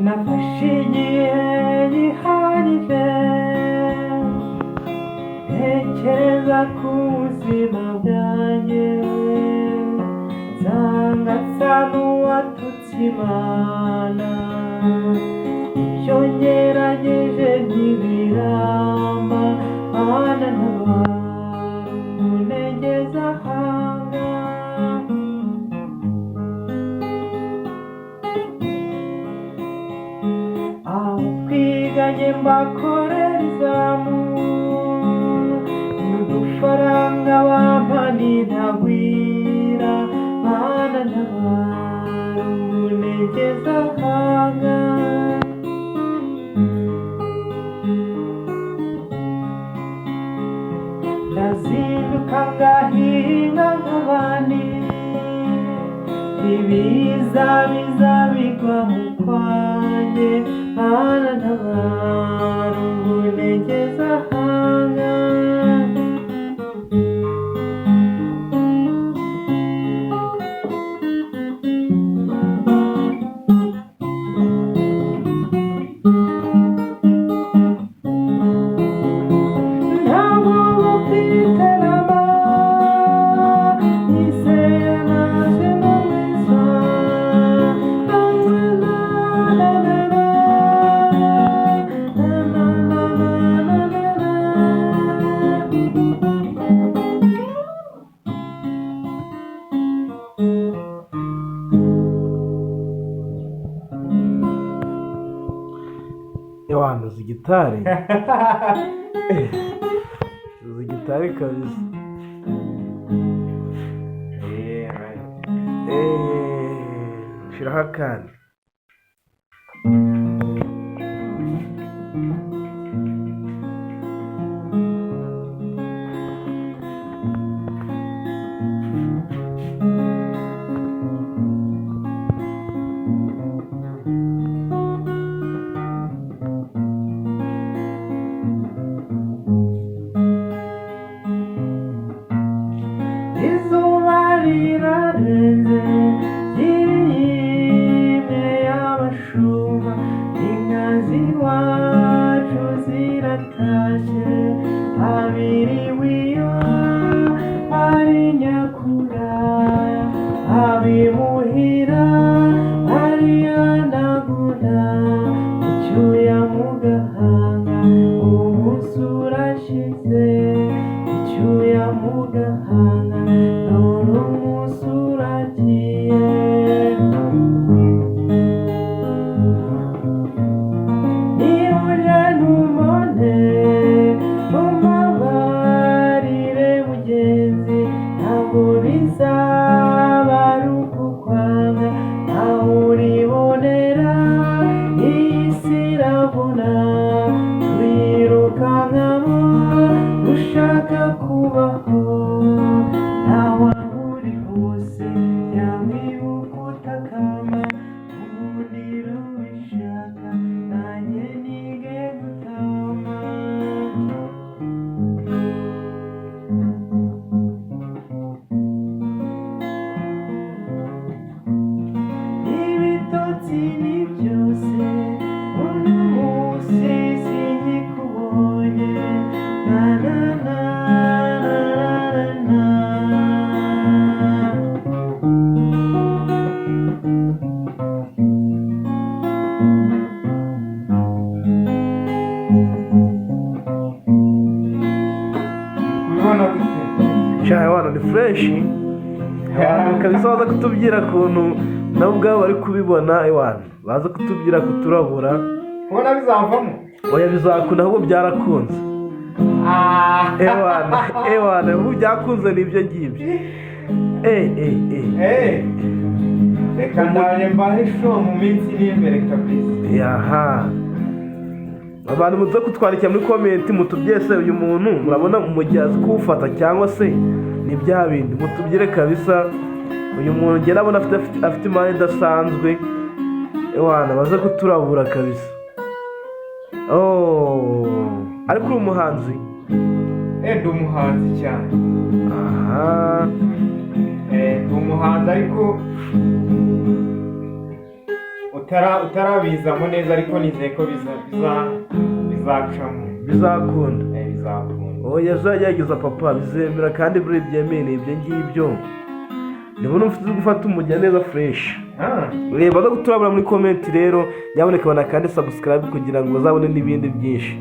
nafashe igihe gihagije ntekereza ku buzima bwanjye nsanga nsa n'uwatutse Imana ibyo ngerageje ntibiramba Mana ntabara untegeze ahanga aho twiganye mbakorera izamu n'udufaranga bampa ntintagwira Mana ntabara untegeze ahanga ndazinduka ngahinga nk'abandi ibiza biza bigwa mu kwanjye Mana ntabara untegeze ahanga Yohana uzi gitari uzi gitari kabisa shiraho akandi izuba rirarenze ryimye y'abashumba inka z'iwacu ziratashye abiriwe iyo ari nyakura abimuhira ari yanagura icyuya mu gahanga umunsi urashize icyuya mu gahanga none umunsi uragiye niba uje ntumone umbabarire mugenzi ntabwo bizaba ari ukukwanga aho uribonera iyi si irabona twirukankamo dushaka kubaho nawe aho uri hose yamwibuka utakama ubundi ubishaka nanjye nige gutama ibitotsi ni byose uno munsi sinkikubonye na na na na kubibona gute sha Yohana ni fresh Yohana kabisa baza kutubwira kuntu nabo ubwabo bari kubibona Yohana baza kutubwira kuturabura ubona bizavamo oya bizakunda ahubwo byarakunze Yohana ubu byakunze nibyo ngibyo reka ndaje mbahe show mu minsi iri imbere kabisa yaha abantu muze kutwandikira muri comment mutubyese uyu muntu murabona umugihe azi kuwufata cyangwa se ni bya bindi mutubyire kabisa uyu muntu njye nabona afite imana idasanzwe Yohana baze kuturabura kabisa ariko uri umuhanzi? Ndi umuhanzi cyane. Aha. Ndi umuhanzi ariko utarabizamo neza, ariko nizeye ko bizacamo. Bizakunda. Bizakunda. Oya zagerageza papa, bizemera kandi buri byemeye ibyo ngibyo. Ndabona ufite gufata umujya neza fresh. Reba no guturabura muri comment rero, nyaboneka bana kandi subscribe kugira ngo bazabone n'ibindi byinshi.